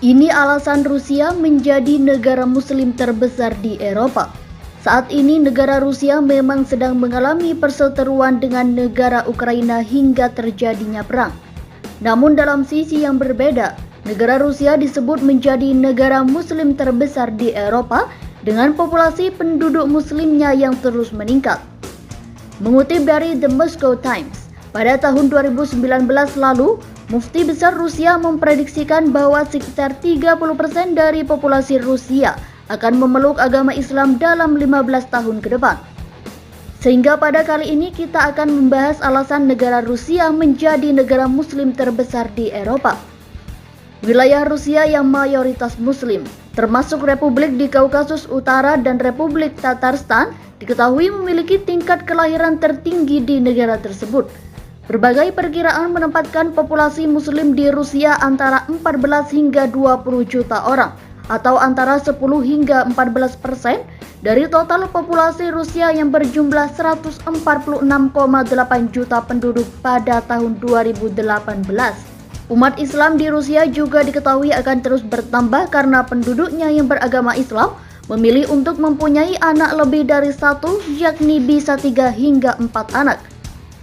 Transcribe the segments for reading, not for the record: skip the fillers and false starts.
Ini alasan Rusia menjadi negara muslim terbesar di Eropa. Saat ini negara Rusia memang sedang mengalami perseteruan dengan negara Ukraina hingga terjadinya perang. Namun dalam sisi yang berbeda, negara Rusia disebut menjadi negara muslim terbesar di Eropa dengan populasi penduduk muslimnya yang terus meningkat. Mengutip dari The Moscow Times, pada tahun 2019 lalu, Mufti Besar Rusia memprediksikan bahwa sekitar 30% dari populasi Rusia akan memeluk agama Islam dalam 15 tahun ke depan. Sehingga pada kali ini kita akan membahas alasan negara Rusia menjadi negara muslim terbesar di Eropa. Wilayah Rusia yang mayoritas muslim, termasuk Republik di Kaukasus Utara dan Republik Tatarstan, diketahui memiliki tingkat kelahiran tertinggi di negara tersebut. Berbagai perkiraan menempatkan populasi muslim di Rusia antara 14 hingga 20 juta orang, atau antara 10 hingga 14% dari total populasi Rusia yang berjumlah 146,8 juta penduduk pada tahun 2018. Umat Islam di Rusia juga diketahui akan terus bertambah karena penduduknya yang beragama Islam memilih untuk mempunyai anak lebih dari satu, yakni bisa 3 hingga 4 anak.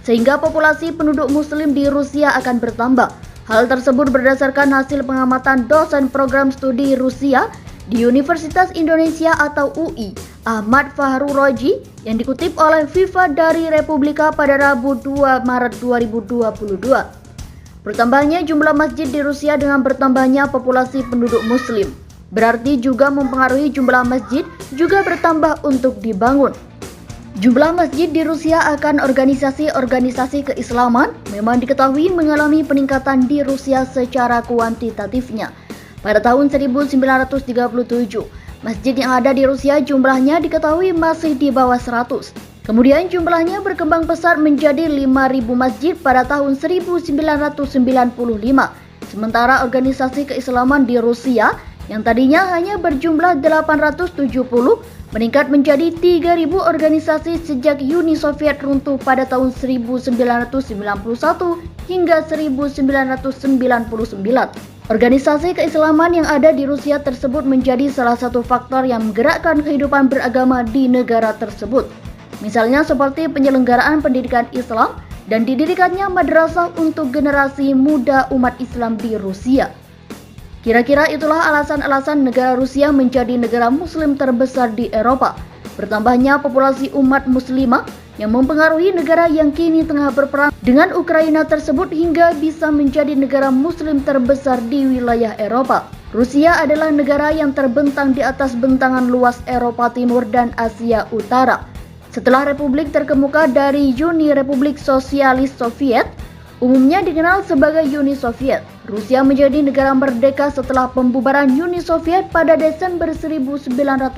Sehingga populasi penduduk muslim di Rusia akan bertambah. Hal tersebut berdasarkan hasil pengamatan dosen program studi Rusia di Universitas Indonesia atau UI, Ahmad Fahruroji, yang dikutip oleh Viva dari Republika pada Rabu 2 Maret 2022. Bertambahnya jumlah masjid di Rusia dengan bertambahnya populasi penduduk muslim berarti juga mempengaruhi jumlah masjid juga bertambah untuk dibangun. Jumlah masjid di Rusia akan organisasi-organisasi keislaman memang diketahui mengalami peningkatan di Rusia secara kuantitatifnya. Pada tahun 1937, masjid yang ada di Rusia jumlahnya diketahui masih di bawah 100. Kemudian jumlahnya berkembang pesat menjadi 5.000 masjid pada tahun 1995. Sementara organisasi keislaman di Rusia yang tadinya hanya berjumlah 870 meningkat menjadi 3.000 organisasi sejak Uni Soviet runtuh pada tahun 1991 hingga 1999. Organisasi keislaman yang ada di Rusia tersebut menjadi salah satu faktor yang menggerakkan kehidupan beragama di negara tersebut. Misalnya seperti penyelenggaraan pendidikan Islam dan didirikannya madrasah untuk generasi muda umat Islam di Rusia. Kira-kira itulah alasan-alasan negara Rusia menjadi negara muslim terbesar di Eropa. Bertambahnya populasi umat muslimah yang mempengaruhi negara yang kini tengah berperang dengan Ukraina tersebut hingga bisa menjadi negara muslim terbesar di wilayah Eropa. Rusia adalah negara yang terbentang di atas bentangan luas Eropa Timur dan Asia Utara. Setelah republik terkemuka dari Uni Republik Sosialis Soviet, umumnya dikenal sebagai Uni Soviet, Rusia menjadi negara merdeka setelah pembubaran Uni Soviet pada Desember 1991.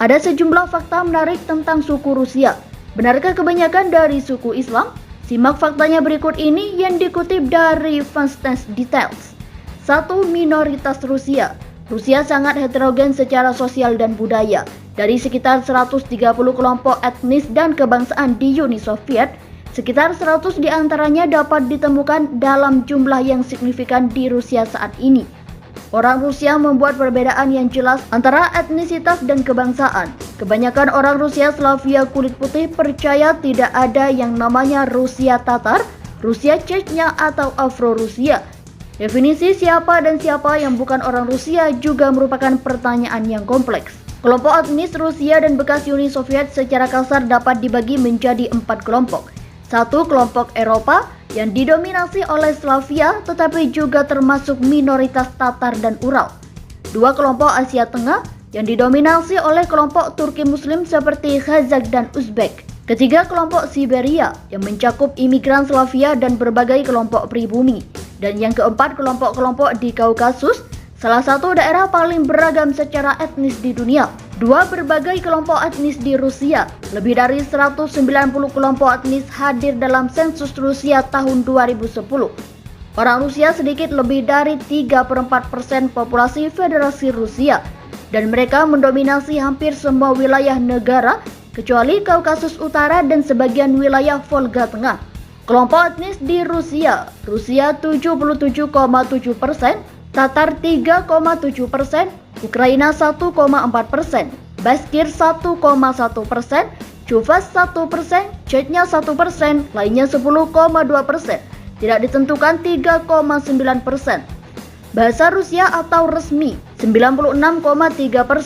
Ada sejumlah fakta menarik tentang suku Rusia. Benarkah kebanyakan dari suku Islam? Simak faktanya berikut ini yang dikutip dari Fastest Details. 1. Minoritas Rusia. Rusia sangat heterogen secara sosial dan budaya. Dari sekitar 130 kelompok etnis dan kebangsaan di Uni Soviet, sekitar 100 diantaranya dapat ditemukan dalam jumlah yang signifikan di Rusia saat ini. Orang Rusia membuat perbedaan yang jelas antara etnisitas dan kebangsaan. Kebanyakan orang Rusia Slavia kulit putih percaya tidak ada yang namanya Rusia Tatar, Rusia Chechnya atau Afro-Rusia. Definisi siapa dan siapa yang bukan orang Rusia juga merupakan pertanyaan yang kompleks. Kelompok etnis Rusia dan bekas Uni Soviet secara kasar dapat dibagi menjadi 4 kelompok. 1. Kelompok Eropa yang didominasi oleh Slavia tetapi juga termasuk minoritas Tatar dan Ural. 2. Kelompok Asia Tengah yang didominasi oleh kelompok Turki Muslim seperti Kazakh dan Uzbek. 3. Kelompok Siberia yang mencakup imigran Slavia dan berbagai kelompok pribumi. Dan yang keempat, kelompok-kelompok di Kaukasus, salah satu daerah paling beragam secara etnis di dunia. 2. Berbagai kelompok etnis di Rusia. Lebih dari 190 kelompok etnis hadir dalam sensus Rusia tahun 2010. Orang Rusia sedikit lebih dari 3/4% populasi Federasi Rusia. Dan mereka mendominasi hampir semua wilayah negara kecuali Kaukasus Utara dan sebagian wilayah Volga Tengah. Kelompok etnis di Rusia 77,7%, Tatar 3,7%, Ukraina 1,4%, Bashkir 1,1%, Chuvas 1%, Chechnya 1%, lainnya 10,2%. Tidak ditentukan 3,9%. Bahasa Rusia atau resmi 96,3%.